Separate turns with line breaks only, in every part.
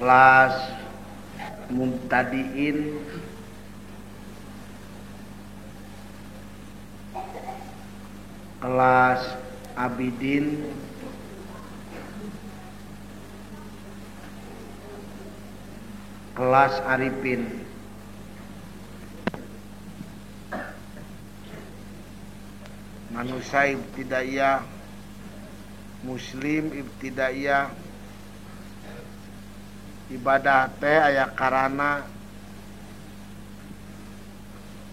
kelas mubtadiin, kelas abidin, kelas arifin. Manusia ibtidaiyah, muslim ibtidaiyah, ibadah teh aya karana,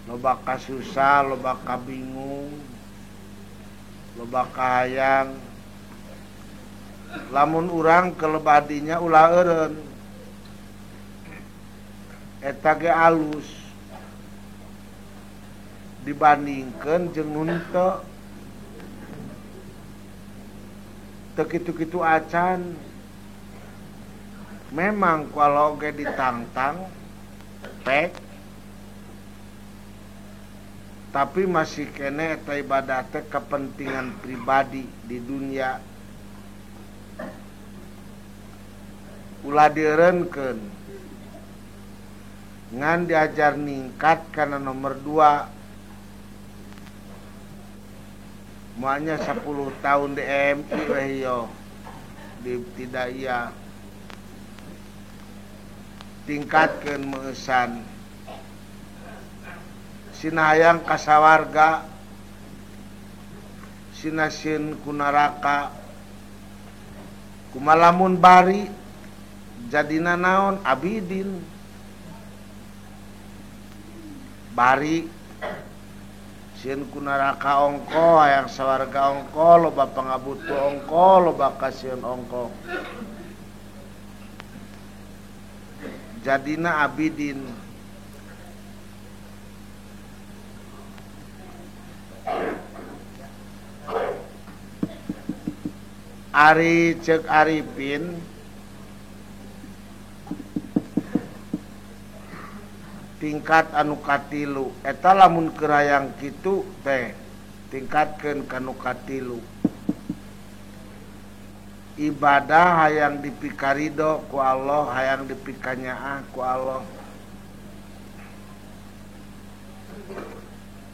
loba kasusah, loba kabingung, loba kahayang. Lamun urang kelebadinya ulah eureun eta ge alus dibandingkeun jeung nun teu kitu-kitu acan. Memang kalau ge ditantang pek, tapi masih kene eta ibadah teh kepentingan pribadi di dunia. Ulah dieureunkeun ngan diajar ningkat kana nomor 2. Moalnya 10 tahun di MI weh yo di ibtidaiyah. Tingkatkeun meusan sina hayang kasawarga, sina sieun ku neraka. Kumalamun bari jadina naon abidin. Bari sieun ku neraka ongko, hayang sawarga ongko, loba pangabutu ongko, loba kasieun ongko. Jadina abidin. Ari ceuk arifin tingkat anu katilu eta lamun keur hayang kitu teh tingkatkeun ka nu katilu. Ibadah hayang dipikarido ku Allah, hayang dipikanyaah ku Allah.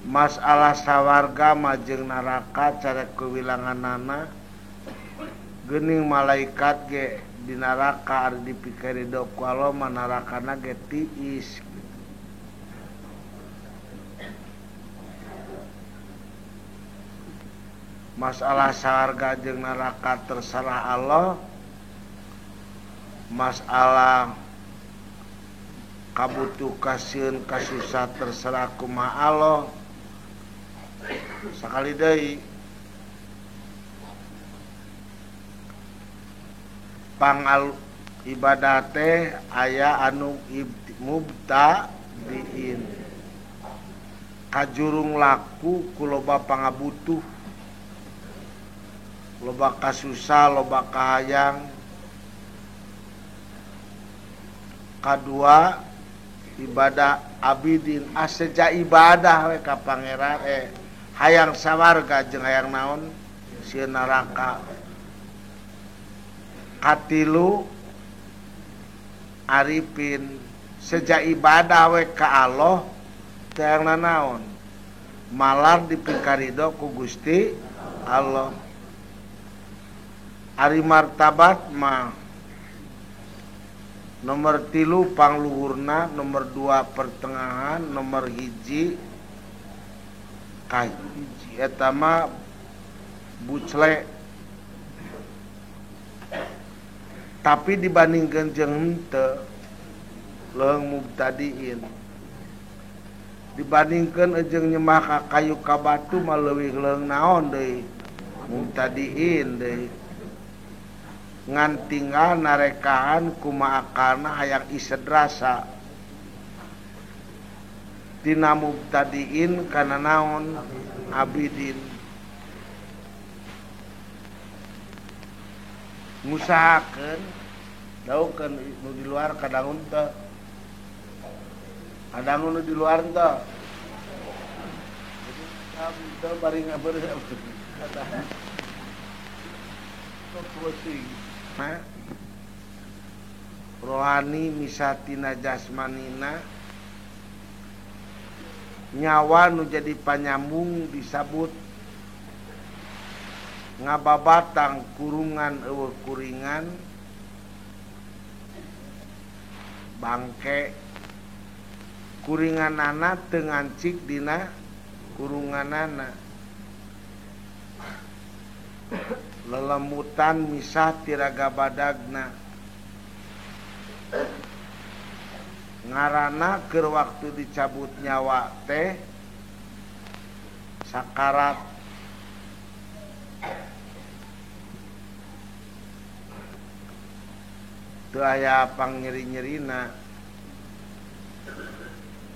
Masalah sawarga majeng neraka cara kewilanganana geuning malaikat ge di neraka ari dipikarido ku Allah, mah nerakana ge tiis. Masalah sawarga jeung neraka terserah Allah. Masalah kabutuh kasieun kasusah terserah kumaha Allah. Sakali deui pangal ibadah teh aya anu mubtadiin, kajurung laku ku loba pangabutuh, loba kasusah, loba kahayang. Kadua ibadah abidin, aseja ibadah we ka pangeran hayang sawarga jeung hayang naon sieun neraka. Katilu arifin, seja ibadah we ka Allah teh hayang naon malar dipikarido ku Gusti Allah. Ari martabat mah nomor 3 pangluhurna, nomor 2 pertengahan, nomor 1 kahiji eta mah bucle. Tapi dibandingkeun jeung henteu leung mubtadiin, dibandingkeun jeung nyembah ka kayu ka batu mah leuwih leung naon deui mubtadiin deui. Ngan tinggal narekaan kumaha akalna hayang ised rasa. Tina mubtadiin kana naon abidin. Ngusahakeun daukeun nu di luar kadangun teu. Kadangun nu di luar teu. Jadi teu bari ngabeureuh. Pusing. rohani misatina jasmanina nyawa nu jadi panyambung disebut ngababatang kurungan eueuh kuringan bangke kuringanana teu ngancik dina kurunganana lelemutan misah tiraga badagna ngarana keur waktu dicabut nyawa teh sakarat teu aya pangnyeri-nyerina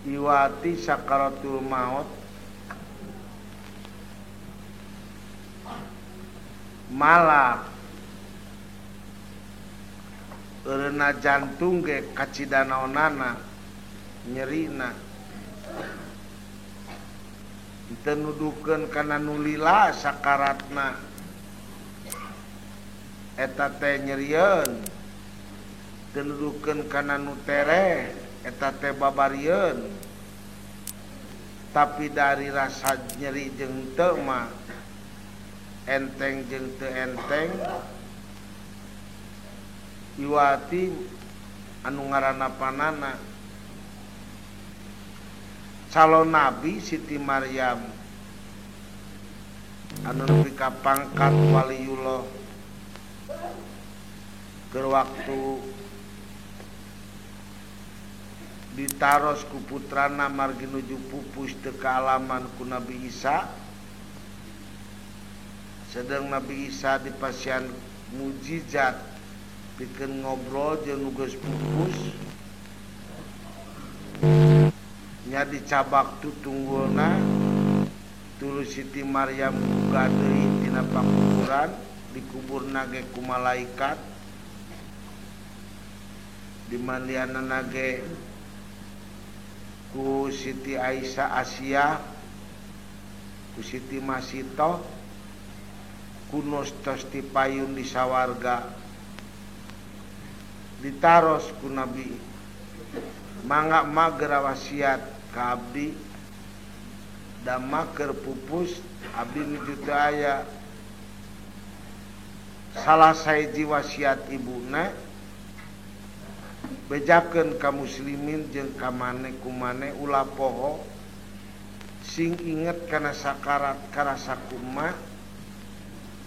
iwati sakaratul maut malah eureuna jantung ge kacidanaonana nyerina teu nuduhkeun kana nu lila sakaratna eta teh nyerieun teu nuduhkeun kana nu tere eta teh babarieun tapi dari rasa nyeri jeung teu mah enteng jeung teu enteng iwati anu ngaranna panana calon nabi Siti Maryam anu nepi ka pangkat waliullah keur waktu ditaros ku putrana margi nuju pupus teu kaalaman ku Nabi Isa sedang Nabi Isa dipasian mujizat pikeun ngobrol jeung nu geus pupus nya dicabak tutunggulna tuluy Siti Maryam buka deui tina pakuburan dikuburna ge ku malaikat dimandianana ge ku Siti Aisyah Asia ku Siti Masito kunos tos dipayun di sawarga ditaros ku Nabi mangga mager wasiat ka abdi da mager pupus abdi nuju teu aya salah sahiji wasiat ibuna bejakeun ka muslimin jeung ka maneh kumane ulah poho sing inget kana sakarat karasa kumaha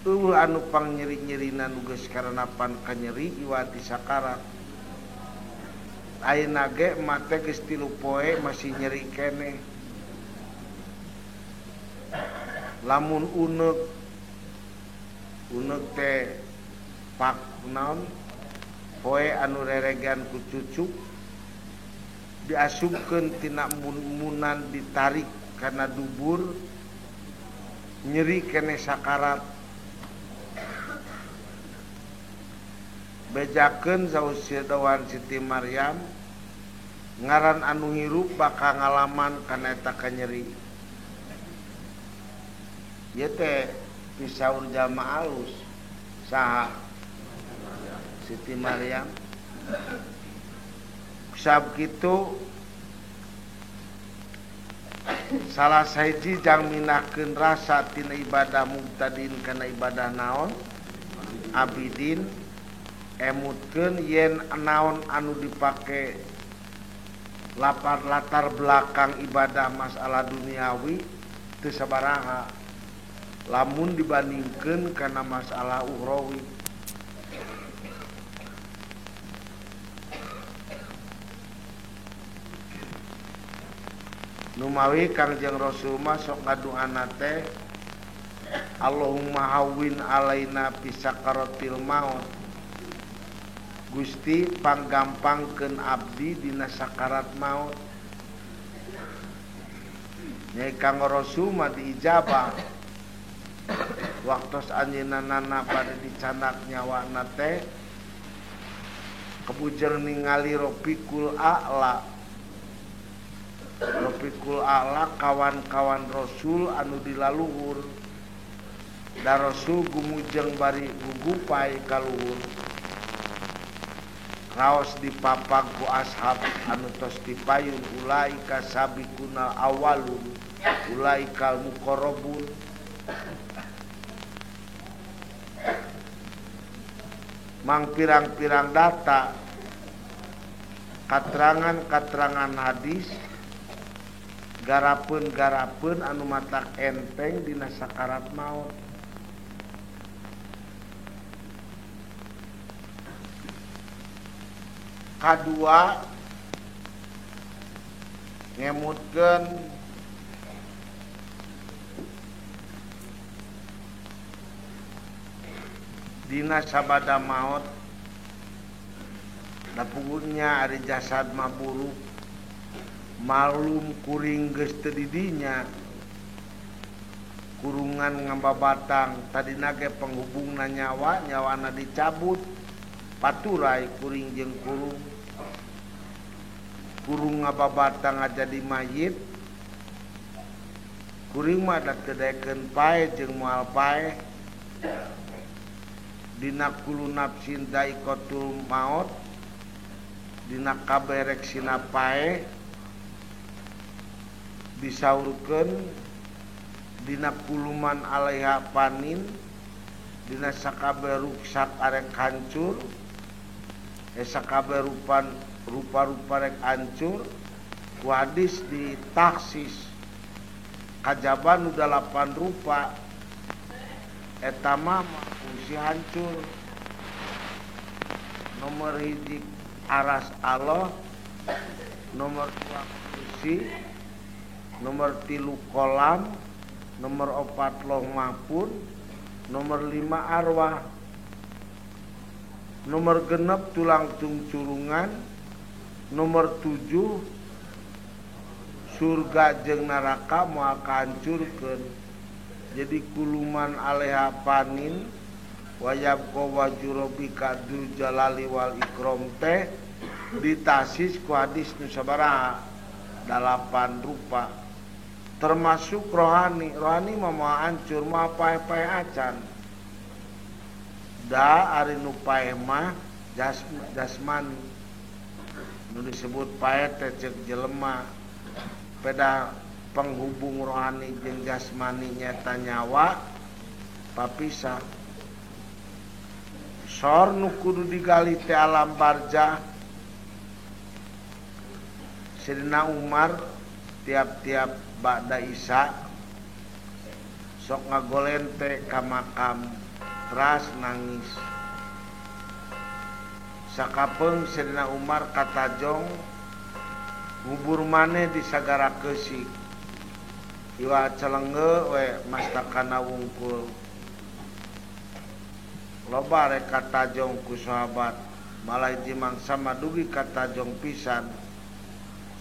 anu pangnyeri-nyerina nu geus karanapan ka nyeri iwati sakarat ayeuna ge mate geus 3 poe masih nyeri keneh lamun uneuk teh pak naon poe anu reregan ku cucuk diasupkeun tina munan ditarik kana dubur nyeri keneh sakarat bejakeun saus dawan Siti Maryam ngaran anu hirup bakal ngalaman kana eta kanyeri ieu teh pisaur jalma alus saha Siti Maryam sabab kitu salah sahiji jang minahkeun rasa tina ibadah muqtadin kana ibadah naon abidin emutkeun yen naon anu dipake latar belakang ibadah masalah duniawi teu sabaraha lamun dibandingkeun kana masalah ukhrawi numawi Kangjeng Rasul mah sok ngadoana teh Allahumma hawwin alaina fi sakaratil maut Gusti panggampangkeun abdi dina sakarat maut Nyai Kang Rasul mah diijabah waktos anjeunna pada dicanak nyawana teh kebujeur ningali Rafiqul A'la kawan-kawan Rasul anu dilaluhur da Rasul gumujeng bari gugupai ka luhur raos dipapag ku ashab anu tos dipayun ulaika sabiqunal awalun ulaikal muqarrabun. Mang pirang-pirang data katerangan hadis garapeun anu matak enteng dina sakarat maut. Kadua ngemutkeun dina sabada maut dapungunnya ari jasad maburuk malum kuring geus teu di dinya kurungan ngababatang tadina ge penghubungna nyawana dicabut paturai kuring jeung kurung ngababatang jadi mayit kuring mah da kedekeun pae jeung moal pae dina kulu nafsin daikotul maut dina kaberek sina pae disaurkeun dina kuluman alaiha panin dina sakabe ruksak arek hancur sakabe rupa-rupa rek hancur ku hadis ditaksis kajaban nu 8 rupa eta mah fungsi hancur. Nomor 1 aras Allah, nomor 2 kursi, nomor 3 kolam, nomor 4 loh mahfuz, nomor 5 arwah, nomor 6 tulang tungcurungan, nomor 7 surga jeung neraka moal kahancurkeun. Jadi kuluman alaiha panin wayabqa wajhu rabbika dzul jalali wal ikram teh ditasis ku hadis nu sabaraha 8 rupa termasuk rohani mah moal hancur mah pae-pae acan da ari nu pae mah jasmani nu disebut pae teh ceuk jelema peda penghubung rohani jeung jasmani nyata nyawa papisah. Sor nu kudu digali teh alam barzah. Sayyidina Umar tiap-tiap ba'da Isya sok ngagolen teh ka makam teras nangis. Sakapeung Sayyidina Umar katajong ngubur maneh di sagara keusik. Iwa celenge we mastakana wungkul. Loba rek katajong ku sahabat malai jimangsa madugi katajong pisan.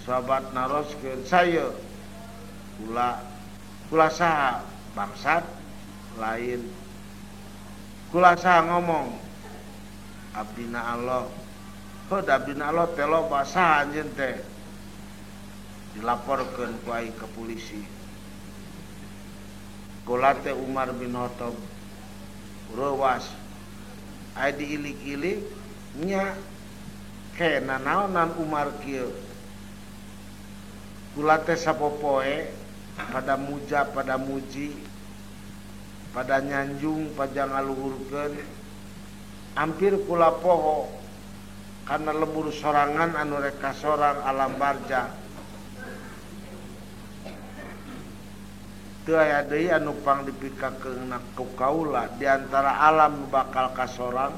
Sahabat naroskeun saya kula saha bangsat lain kula saha ngomong abdina Allah. Heuh abdina Allah teh loba saha anjeun teh dilaporkeun ku aing ke polisi. Kula teh Umar bin Khattab rewas aya diilik-ilik nya kena naonan Umar kieu. Kula teh sapopoe pada muja pada muji pada nyanjung pada ngaluhurkeun hampir kula poho karena lembur sorangan anu rek kasorang alam barzah. Teu aya deui anu pang dipikakeun ku kaula di antara alam bakal kasorang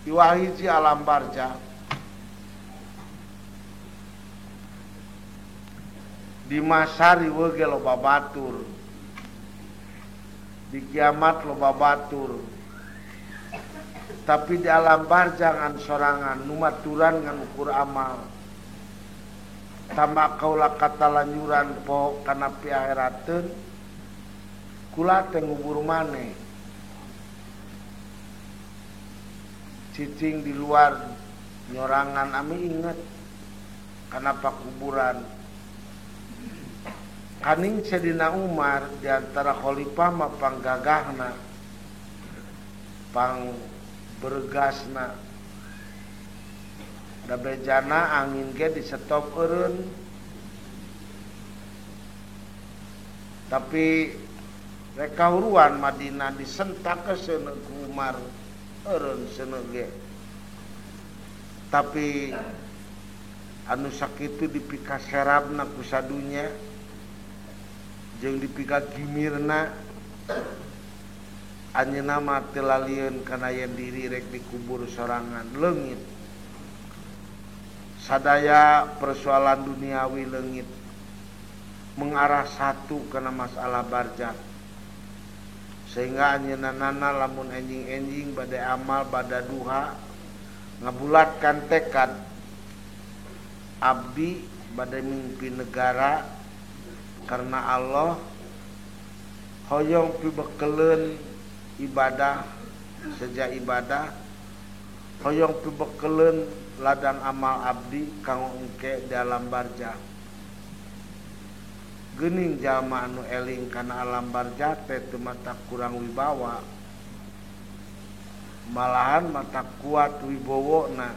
ieu hiji alam barzah. Di masari wege loba batur, di kiamat loba batur, tapi di alam barzah ngan sorangan numaturan ngan ukur amal tambah kaula katalanyuran po kana pi akhirateun kula teh ngubur maneh cicing di luar nyorangan ami inget kana pakuburan. Kaning Sayyidina Umar diantara khalifah mah panggagahna pang bergasna dabejana angin ge di stop eureun tapi rek kauruan Madinah disentak ke seuneu ku Umar eureun seuneu ge tapi anu sakitu dipika serabna ku sadunya jeung dipika gimirna anjeunna mah teu lalieun kana yen diri rek dikubur sorangan leungit sadaya persoalan duniawi leungit mengarah satu kana masalah barzakh sehingga anjeunna lamun enjing-enjing bade amal bada duha ngabulatkan tekad abdi bade mimpi negara karena Allah hoyong pibekeleun ibadah sejak ibadah hoyong pibekeleun ladang amal abdi kanggo engke dalam barzakh geuning jalma anu eling kana alam barzakh teh teu mata kurang wibawa malahan mata kuat wibawona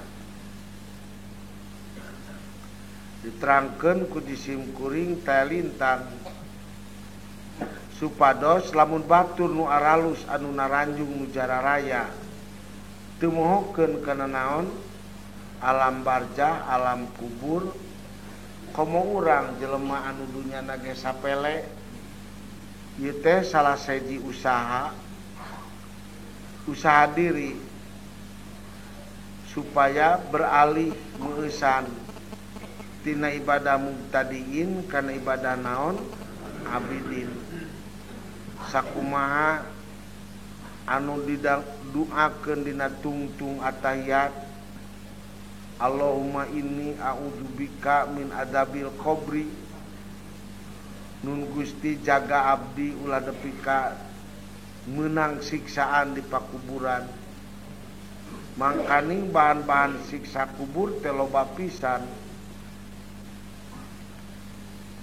diterangkeun ku jisim kuring teh lintang supados lamun batur nu aralus anu naranjung nu jararaya teu mohokeun kana naon alam barzakh alam kubur komo urang jelema anu dunyana ge sapele ieu teh salah siji usaha diri supaya beralih meusan tina ibadah mubtadiin kana ibadah naon abidin sakumaha anu diduakeun dina tungtung atahiyat Allahumma inni a'udzubika min adzabil qabri nun Gusti jaga abdi ulah depika menang siksaan di pakuburan mangkaning bahan-bahan siksa kubur teh loba pisan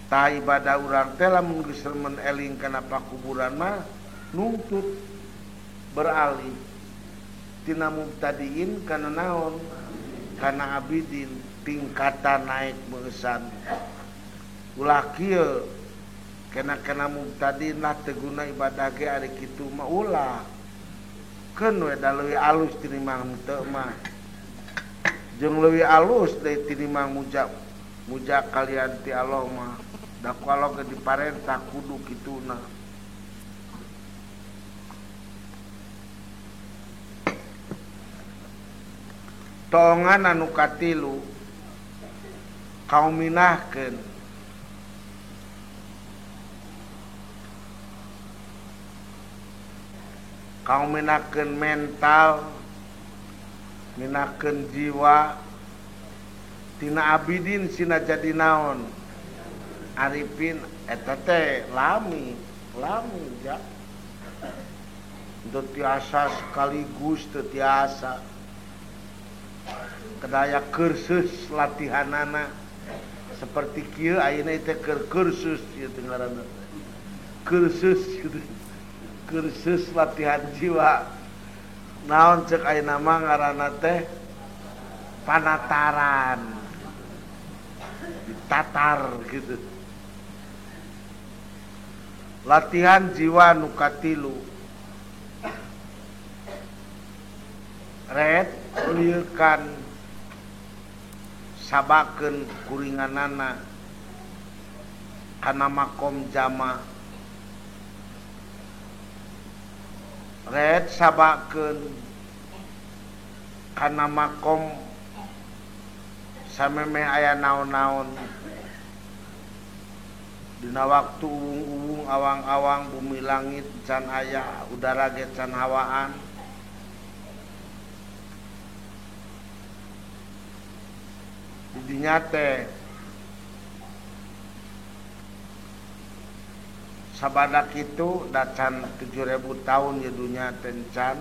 ta ibadah urang teh lamun geus remen eling kana pakuburan mah nuntut beralih tina mubtadiin kana naon kana abidin tingkatan naik meusan ulah kieu kena mubtadiin lah teu guna ibadah ge ari kitu mah ulah keun we da leuwih alus tinimang teu mah jeung leuwih alus deui tinimang muja kalian ti Allah mah da ku Allah ge diparentah kudu kituna toongan anu katilu kaum minahkeun kaum minakeun mental minakeun jiwa tina abidin sina jadi naon arifin eta teh lami ja teu tiasa sekaligus teu tiasa kedaya kursus latihanana seperti kieu ayeuna teh keur kursus ieu teh ngaranna kursus gitu kursus latihan jiwa naon ceuk ayeuna mah ngaranna teh panataran ditatar gitu latihan jiwa nu katilu red lieukan sabakeun kuringanana kana makom jama red sabakeun kana makom samemeh aya naon-naon dina waktu uwung-uwung awang-awang bumi langit can aya udara ge can hawaan di dinya teh sabada kitu dacan 7.000 tahun ya dunya tencan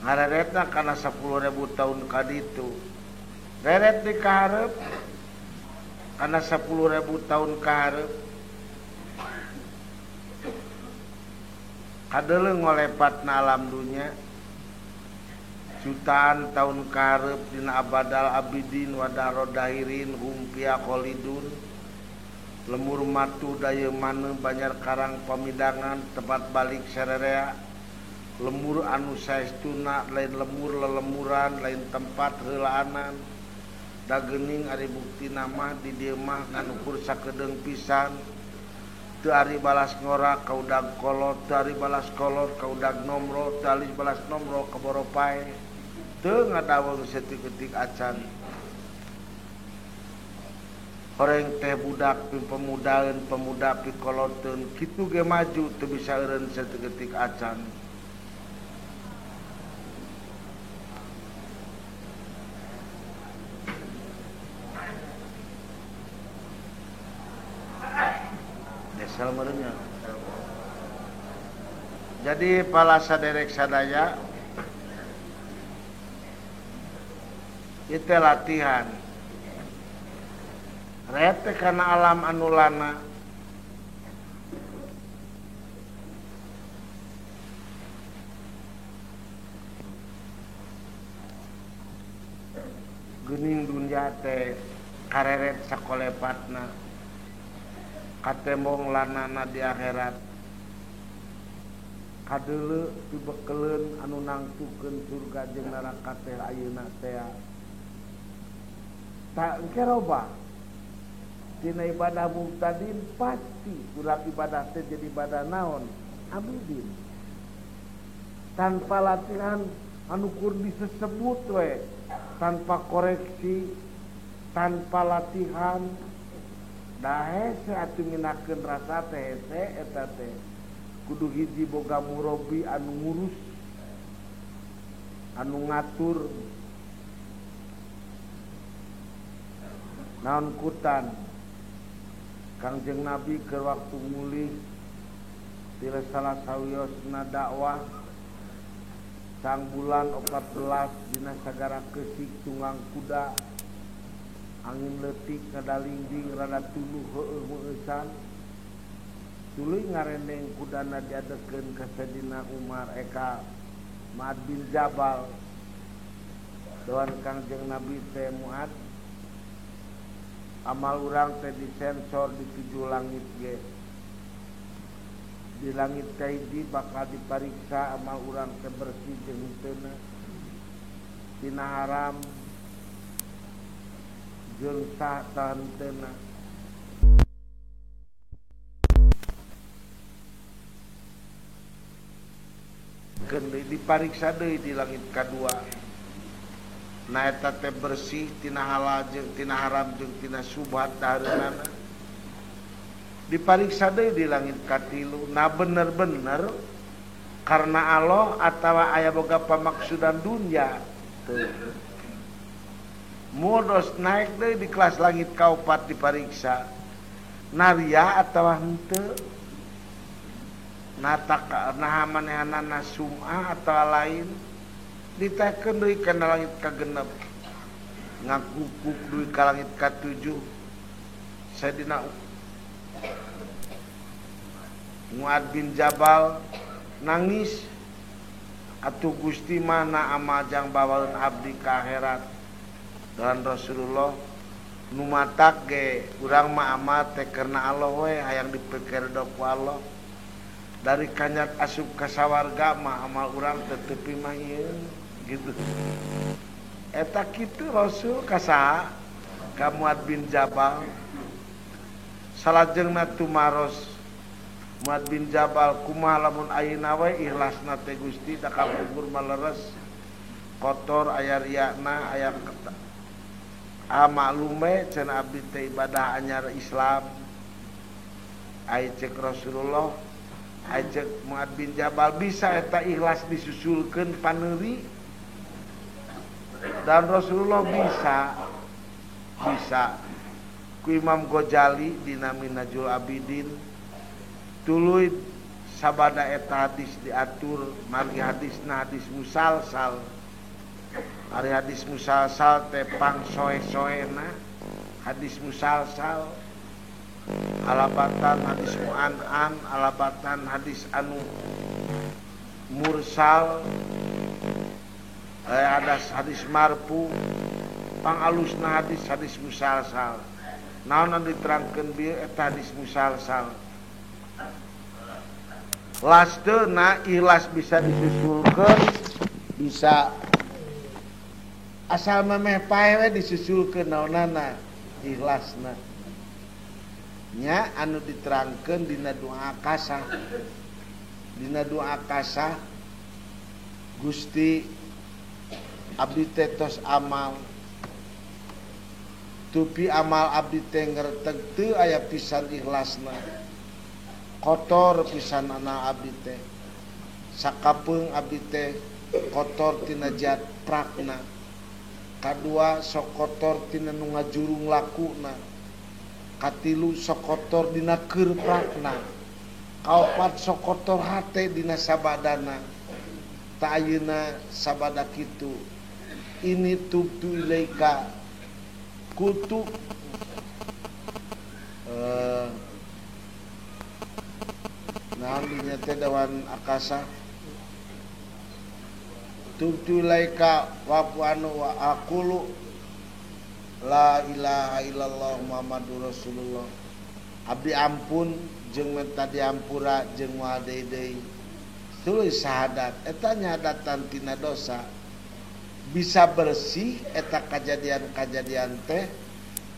ngareretna kana 10.000 tahun kaditu reret di kaharep kana 10.000 tahun kaharep kadeuleu ngolepatna alam dunya jutaan tahun karep dina abadal abidin wadaro dahirin humpia kholidun lemur matu daya mana banyak karang pamidangan tempat balik sererea lemur anu saestuna lain lemur lelemuran lain tempat heulaanan da geuning ari bukti nama di dieu mah ngan ukur sakedeung pisan teu ari balas ngora ka udag kolot teu ari balas kolot ka udag nomro teu ari balas nomro ka boropae teu ngadaweng setik-etik acan Horeng teh budak pi pemudaeun pemuda pi koloteun kitu ge maju teu bisa eureun saeutik acan. Desal merenya. Jadi pala saderek sadaya itu latihan rete kana alam anu lana geuning dunya teh kareret sakolepatna katembong lanana di akhirat kadeuleu tibekeleun anu nangtukeun surga jeung neraka teh ayeuna teh tak engke robah dina ibadah muqtadin pasti urang ibadah teh jadi ibadah naon abidin tanpa latihan anu kur disebut we tanpa koreksi tanpa latihan da hese atuh minakeun rasa teh hese eta teh kudu hiji boga murabi anu ngurus anu ngatur naon kutan Kangjeng Nabi ke waktu mulih bila salah sawiosna dakwah sang bulan 14 dina sagara kesik tunggang kuda angin leutik ngadalingging rada tuluh heueuh meueusan tuluy ngarendeng kudana diadekeun ka Sayyidina Umar eka Muad bin Jabal doan Kangjeng Nabi teh Muad amal urang teh disensor di 7 langit ge di langit kaidi bakal dipariksa amal urang teh bersih jeung henteu tina haram jeung sah tah henteu keun dipariksa deui di langit kadua na eta teh bersih tina halal jeung tina haram jeung tina subhat dahareunana dipariksa deui di langit katilu na bener-bener karena Allah atawa aya boga pamaksudan dunya teu modos naik deui di kelas langit kaopat dipariksa naria atawa henteu nataka naha manehanana sum'ah atawa lain ditekeun deui kana langit kagenep ngakukuk deui ka langit ka-7 Sayyidina Muad bin Jabal nangis atuh Gusti mana amajang bawaeun abdi ka akhirat dan Rasulullah nu matak ge urang mah amat teh karena Allah we hayang dipikeurdok ku Allah dari kanyat asup ka sawarga mah amal urang teh teu pimayeun gitu eta kitu Rasul kasaha ka Muad bin Jabal salajengna tumaros Muad bin Jabal kumaha lamun ayeuna we ikhlasna teh Gusti da kapungkur maleres kotor aya riakna aya maklume cenah abdi teh ibadah anyar Islam ai cek Rasulullah ai cek Muad bin Jabal bisa eta ikhlas disusulkeun paneuri dan Rasulullah bisa ku Imam Ghazali dina Minhajul Abidin tuluy sabada eta hadis diatur margi hadisna hadis musalsal ari hadis musalsal teh pangsoe-soena hadis musalsal alabatan hadis mu'an alabatan hadis anu mursal ada hadis marfu pangalusna hadis musalsal naon anu diterangkeun bieu eta hadis musalsal lasteuna ikhlas bisa disusulkeun bisa asal memeh pae we disusulkeun naonana ikhlasna nya anu diterangkeun dina doa akasah Gusti abdi teh tos amal tupi amal abdi teh ngerteg teu aya pisan ikhlasna kotor pisan anak abdi teh sakapeung abdi teh kotor tina jat prakna kadua sok kotor tina nu ngajurung lakuna katilu sok kotor dina keur prakna kaopat sok kotor hate dina sabadana ta ayeuna sabada kitu ini tubtu ilaika kutu naon dinya teh dawan akasa tubtu ilaika wa anu wa aqulu la ilaha illallah muhammadur rasulullah abdi ampun jeung minta diampura jeung moal deui tulis syahadat eta nyadatan tina dosa bisa bersih eta kajadian-kajadian teh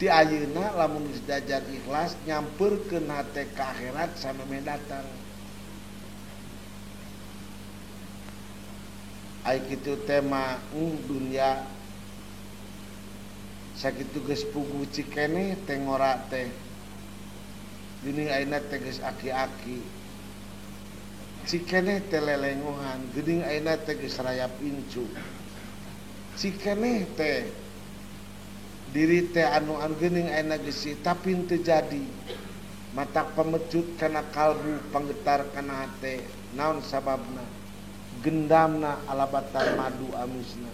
ti ayeuna lamun geus dajar ikhlas nyampeurkeun hate ka akhirat samemeh datang ai kitu tema dunya sakitu geus puguh cikene teh ngora teh geuning ayeuna teh geus aki-aki cikene teh lelengohan geuning ayeuna teh geus rayap incu cikene teh diri teh anu geuning ayeuna geus tapi teu jadi matak pamecut kana kalbu panggetar kana hate naon sababna gendamna alabatan madu amisna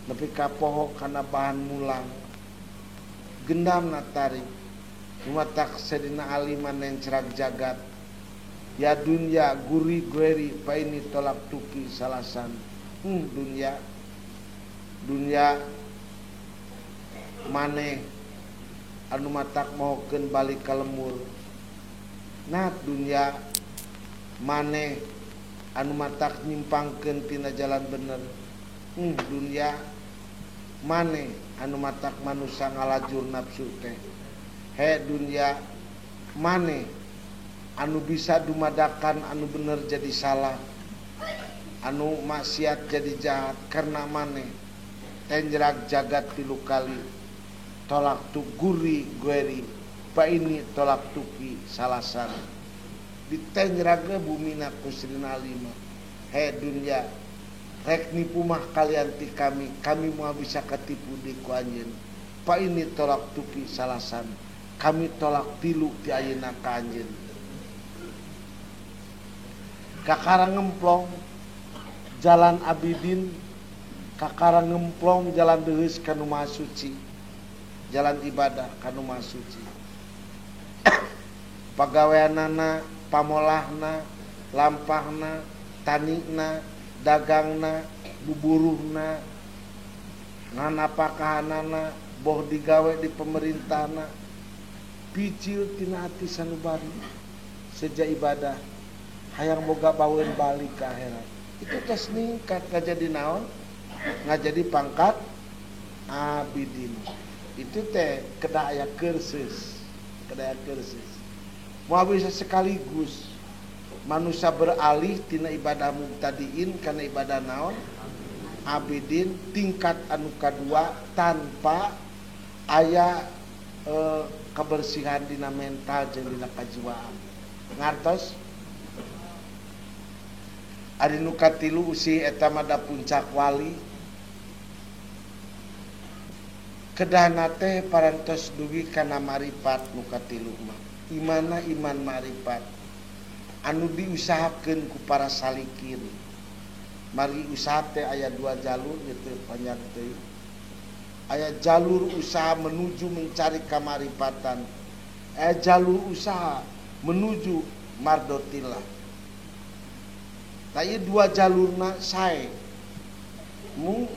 nepi ka poho kana bahan mulang gendamna tarik matak sedina aliman nencrag jagat ya dunya guri gueri paini tolak tuki salasan dunya maneh anu matak mohokeun balik ka lemur nah dunya maneh anu matak nyimpangkeun tina jalan bener dunya maneh anu matak manusia ngalajur nafsu teh he dunya maneh anu bisa dumadakan anu bener jadi salah anu maksiat jadi jahat karena maneh tenjerak jagat 3 kali tolak tu guri gueri pa ini tolak tuki salasan ditenjeragna bumina kusrina 5 he dunya rek nipu mah kalian ti kami mau bisa ketipu di ku anjeun pa ini tolak tuki salasan kami tolak 3 ti ayeuna ka anjeun kakara ngemplong jalan abidin kakara ngemplong jalan deus ka nu maha suci jalan ibadah ka nu maha suci pagaweanana pamolahna lampahna tanina dagangna buburuhna nganapakahanana boh digawe di pemerintahna picil tina ati sanubari sejak ibadah hayang boga baweun balik ka akhirat itu tos ningkat ngajadi naon ngajadi pangkat abidin itu teh kedah aya kursus mau bisa sekaligus manusia beralih tina ibadah mubtadiin kana ibadah naon abidin tingkat anu kadua tanpa aya kebersihan dina mental jeung dina kajiwaan ngartos ari nu katilu usi eta mada puncak wali kedahna teh parantos dugi kana marifat nu katilu mah imana iman marifat anu diusahakeun ku para salikin mari usaha teh aya 2 jalur gitu panjang teh aya jalur usaha menuju mencari kamarifatan aya jalur usaha menuju mardotillah. Tapi 2 jalurna sae mu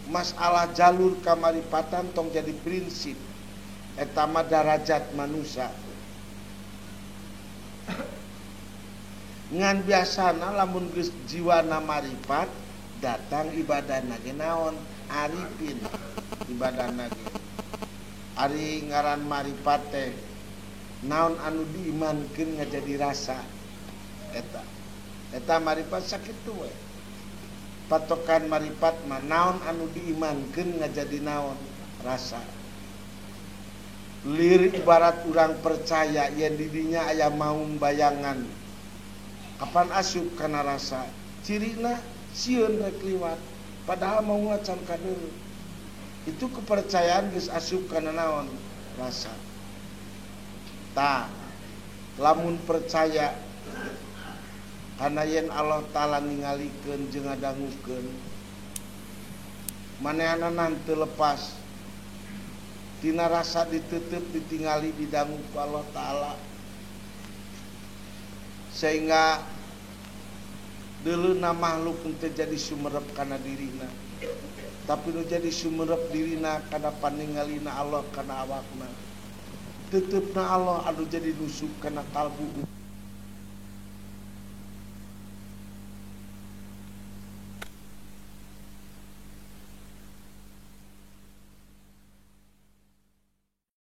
masalah jalur kamaripatan tong jadi prinsip eta mah darajat manusia ngan biasana lamun geus jiwana maripat datang ibadahna ge naon arifin ibadahna ge ari ngaran maripat teh naon anu diimankeun ngajadi rasa eta maripat sakitu we patokan maripat mah naon anu diimankeun ngajadi naon rasa lir ibarat urang percaya yen di dinya aya maung bayangan kapan asup kana rasa cirina sieun rek liwat padahal mau ngacan kadeul itu kepercayaan geus asup kana naon rasa lamun percaya karena yen Allah Ta'ala ningalikeun jeung ngadangukeun manehanana teu lepas tina rasa diteuteup ditingali didangu ku Allah Ta'ala sehingga deuleuuna makhluk teu jadi sumerep kana dirina tapi nu jadi sumerep dirina kana paningalina Allah kana awakna teuteupna Allah anu jadi nusuk kana kalbu